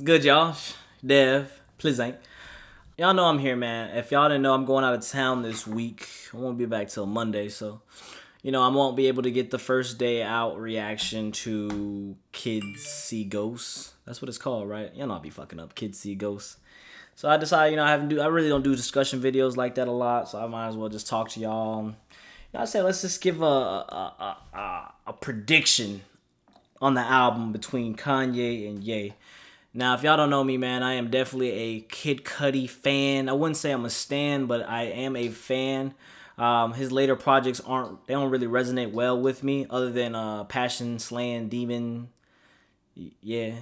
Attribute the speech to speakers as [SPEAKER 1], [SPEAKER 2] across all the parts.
[SPEAKER 1] It's good, y'all. Dev, please ain't. Y'all know I'm here, man. If y'all didn't know, I'm going out of town this week. I won't be back till Monday, so I won't be able to get the first day out reaction to Kids See Ghosts. That's what it's called, right? Y'all know I'll be fucking up. Kids See Ghosts. So I decided, I really don't do discussion videos like that a lot, so I might as well just talk to y'all. I said let's just give a prediction on the album between Kanye and Ye. Now, if y'all don't know me, man, I am definitely a Kid Cudi fan. I wouldn't say I'm a stan, but I am a fan. His later projects they don't really resonate well with me, other than Passion Slaying Demon. Yeah.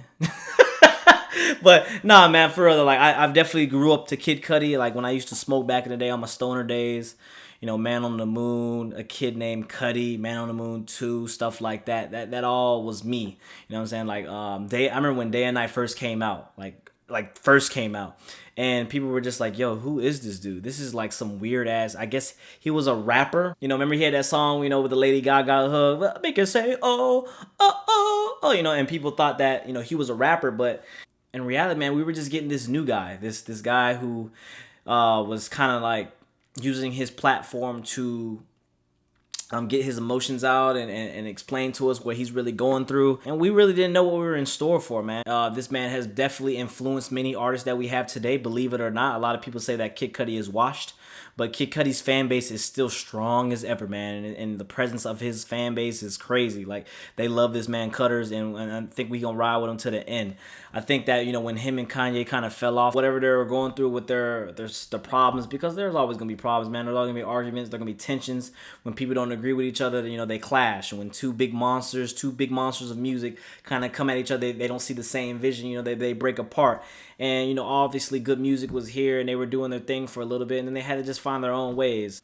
[SPEAKER 1] But nah, man, for real, like I've definitely grew up to Kid Cudi. Like when I used to smoke back in the day on my stoner days, Man on the Moon, A Kid Named Cudi, Man on the Moon 2, stuff like that. That all was me. You know what I'm saying? Like I remember when Day and Night first came out, like first came out. And people were just like, yo, who is this dude? This is like some weird ass. I guess he was a rapper. Remember he had that song, with the Lady Gaga hook, make it say, oh, oh, oh, oh, and people thought that, he was a rapper. But in reality, man, we were just getting this new guy, this guy who was kind of like using his platform to get his emotions out and explain to us what he's really going through. And we really didn't know what we were in store for, man. This man has definitely influenced many artists that we have today, believe it or not. A lot of people say that Kid Cudi is washed, but Kid Cudi's fan base is still strong as ever, man. And the presence of his fan base is crazy. Like, they love this man Cutters, and I think we gonna ride with him to the end. I think that, when him and Kanye kind of fell off, whatever they were going through with the problems, because there's always gonna be problems, man. There's always gonna be arguments, there's gonna be tensions. When people don't agree with each other, they clash. And when two big monsters of music kind of come at each other, they don't see the same vision, they break apart. And, obviously good music was here and they were doing their thing for a little bit, and then they had to just find their own ways.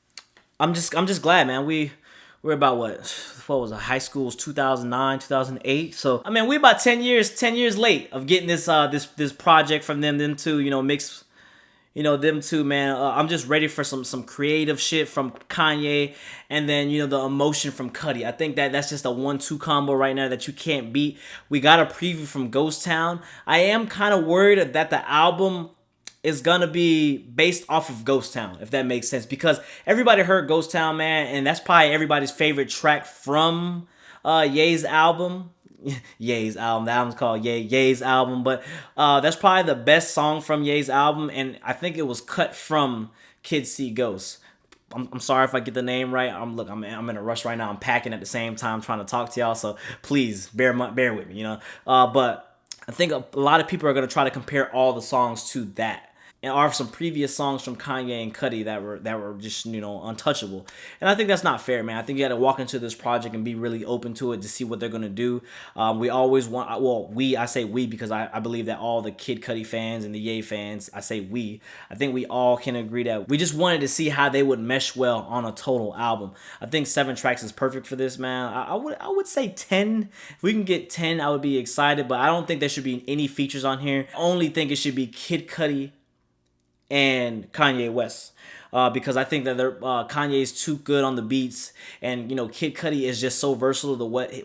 [SPEAKER 1] I'm just glad, man. We're about what was it? High school was 2009, 2008. So I mean, we're about 10 years late of getting this project from them to mix. Them two, man. I'm just ready for some creative shit from Kanye, and then the emotion from Cudi. I think that's just a 1-2 combo right now that you can't beat. We got a preview from Ghost Town. I am kind of worried that the album is gonna be based off of Ghost Town, if that makes sense, because everybody heard Ghost Town, man, and that's probably everybody's favorite track from Ye's album. Ye's album. The album's called Ye's album, but that's probably the best song from Ye's album, and I think it was cut from Kids See Ghosts. I'm sorry if I get the name right. I'm in a rush right now. I'm packing at the same time trying to talk to y'all, so please bear with me, But I think a lot of people are gonna try to compare all the songs to that. And are some previous songs from Kanye and Cudi that were just untouchable, and I think that's not fair, man. I think you got to walk into this project and be really open to it to see what they're gonna do. We always want, I say we because I believe that all the Kid Cudi fans and the Ye fans, I say we, I think we all can agree that we just wanted to see how they would mesh well on a total album. I think 7 tracks is perfect for this, man. I would say 10. If we can get 10, I would be excited, but I don't think there should be any features on here. I only think it should be Kid Cudi and Kanye West, because I think that Kanye is too good on the beats, and Kid Cudi is just so versatile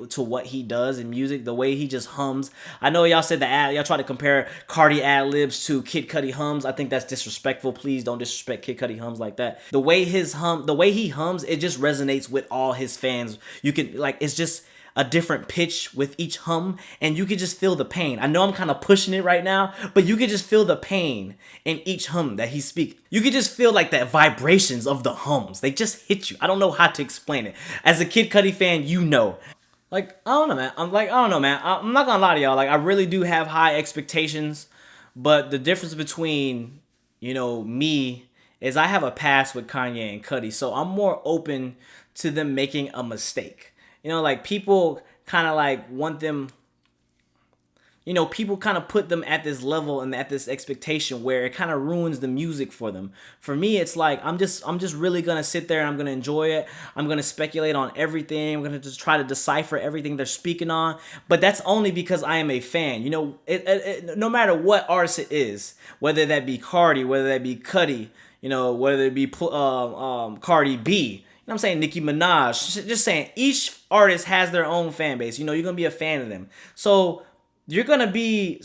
[SPEAKER 1] to what he does in music. The way he just hums. I know y'all said y'all try to compare Cardi ad libs to Kid Cudi hums. I think that's disrespectful. Please don't disrespect Kid Cudi hums like that. The way he hums, it just resonates with all his fans. You can it's just a different pitch with each hum, and you could just feel the pain. I know I'm kind of pushing it right now, but you could just feel the pain in each hum that he speaks. You could just feel like that vibrations of the hums. They just hit you. I don't know how to explain it. As a Kid Cudi fan, Like, I don't know, man. I don't know, man. I'm not gonna lie to y'all. Like, I really do have high expectations, but the difference between, me is I have a past with Kanye and Cudi, so I'm more open to them making a mistake. People kind of want them, people kind of put them at this level and at this expectation where it kind of ruins the music for them. For me, it's like, I'm just really going to sit there and I'm going to enjoy it. I'm going to speculate on everything. I'm going to just try to decipher everything they're speaking on. But that's only because I am a fan. No matter what artist it is, whether that be Cardi, whether that be Cudi, whether it be Cardi B, I'm saying Nicki Minaj, just saying each artist has their own fan base. You're going to be a fan of them. So you're going to be,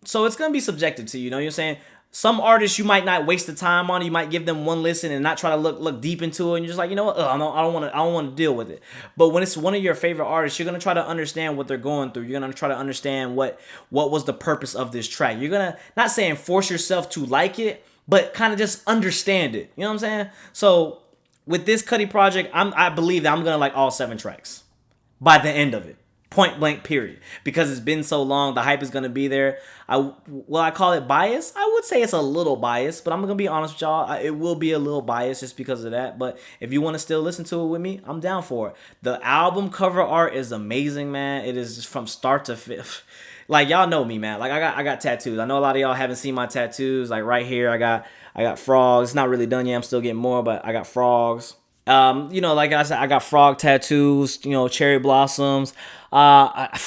[SPEAKER 1] So it's gonna be subjective to you. You know what I'm saying? Some artists you might not waste the time on. You might give them one listen and not try to look deep into it. And you're just like, you know what? I don't want to deal with it. But when it's one of your favorite artists, you're gonna try to understand what they're going through. You're gonna try to understand what was the purpose of this track. You're gonna not saying force yourself to like it, but kind of just understand it. You know what I'm saying? So with this Cudi project, I believe that I'm gonna like all 7 tracks by the end of it. Point blank, period. Because it's been so long, the hype is gonna be there. I call it bias? I would say it's a little biased, but I'm gonna be honest with y'all. It will be a little biased just because of that. But if you want to still listen to it with me, I'm down for it. The album cover art is amazing, man. It is just from start to fifth. Like y'all know me, man. Like I got tattoos. I know a lot of y'all haven't seen my tattoos. Like right here, I got frogs. It's not really done yet. I'm still getting more, but I got frogs. Like I said, I got frog tattoos, cherry blossoms. I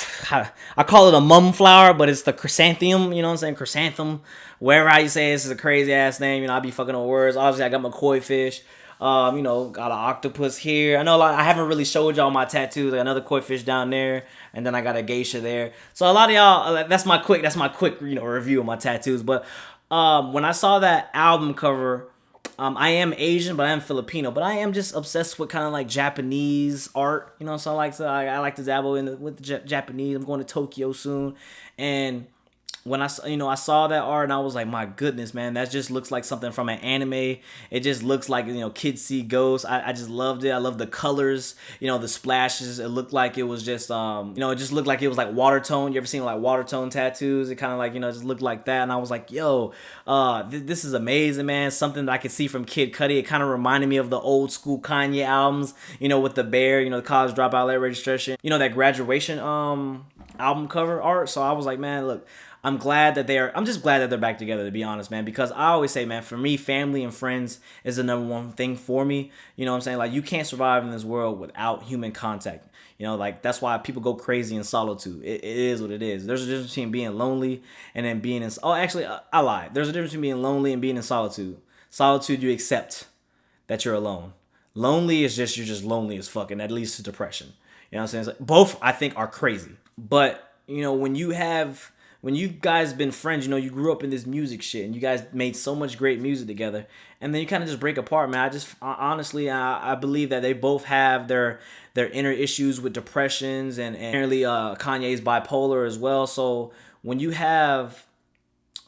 [SPEAKER 1] call it a mum flower, but it's the chrysanthemum, you know what I'm saying? Chrysanthemum, wherever how you say it, this is a crazy ass name, I be fucking with words. Obviously, I got my koi fish. Got an octopus here. I know I haven't really showed y'all my tattoos. Like another koi fish down there, and then I got a geisha there. So a lot of y'all, that's my quick, review of my tattoos. But when I saw that album cover, I am Asian, but I am Filipino. But I am just obsessed with kind of like Japanese art, So I like to dabble with the Japanese. I'm going to Tokyo soon, and when I saw that art and I was like, my goodness, man, that just looks like something from an anime. It just looks like, kids see ghosts. I just loved it. I love the colors, the splashes. It looked like it was just, it just looked like it was like water tone. You ever seen like water tone tattoos? It kind of like, just looked like that. And I was like, yo, this is amazing, man. Something that I could see from Kid Cudi. It kind of reminded me of the old school Kanye albums, with the bear, the college dropout late registration, that graduation, album cover art. So I was like, man, look, I'm just glad that they're back together, to be honest, man, because I always say, man, for me, family and friends is the number one thing for me. You know what I'm saying? Like, you can't survive in this world without human contact. Like, that's why people go crazy in solitude. It is what it is. There's a difference between being lonely and then being in, actually, I lied. There's a difference between being lonely and being in solitude. Solitude, you accept that you're alone. Lonely is just, you're just lonely as fuck, and that leads to depression. You know what I'm saying? It's like, both, I think, are crazy. But, when you guys been friends, you grew up in this music shit, and you guys made so much great music together, and then you kind of just break apart, man. Honestly, I believe that they both have their inner issues with depressions, and apparently Kanye's bipolar as well. So when you have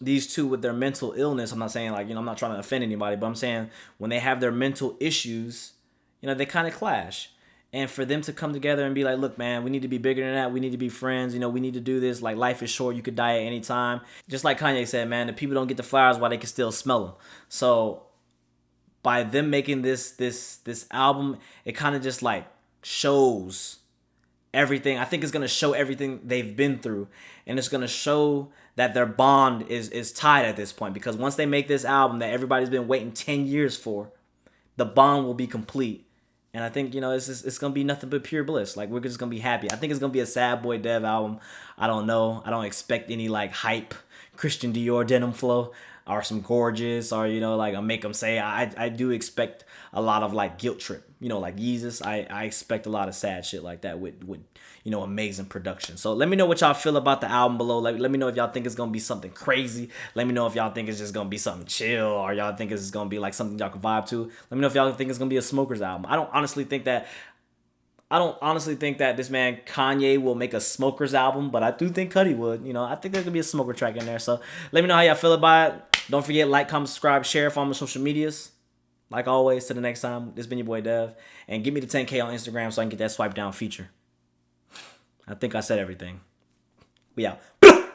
[SPEAKER 1] these two with their mental illness, I'm not saying like, I'm not trying to offend anybody, but I'm saying when they have their mental issues, they kind of clash. And for them to come together and be like, look, man, we need to be bigger than that. We need to be friends. We need to do this. Like, life is short. You could die at any time. Just like Kanye said, man, the people don't get the flowers while they can still smell them. So by them making this album, it kind of just like shows everything. I think it's going to show everything they've been through. And it's going to show that their bond is tied at this point. Because once they make this album that everybody's been waiting 10 years for, the bond will be complete. And I think, it's going to be nothing but pure bliss. Like, we're just going to be happy. I think it's going to be a Sad Boy Dev album. I don't know. I don't expect any, like, hype Christian Dior denim flow or some gorgeous or, like a Make 'Em Say. I do expect a lot of, like, guilt trip. Like Yeezus. I expect a lot of sad shit like that with amazing production. So let me know what y'all feel about the album below. Let me know if y'all think it's going to be something crazy. Let me know if y'all think it's just going to be something chill, or y'all think it's going to be like something y'all can vibe to. Let me know if y'all think it's going to be a Smokers album. I don't honestly think that this man Kanye will make a Smokers album, but I do think Cudi would. I think there's going to be a Smoker track in there. So let me know how y'all feel about it. Don't forget, like, comment, subscribe, share, follow my social medias. Like always, till the next time, this has been your boy Dev. And give me the 10K on Instagram so I can get that swipe down feature. I think I said everything. We out.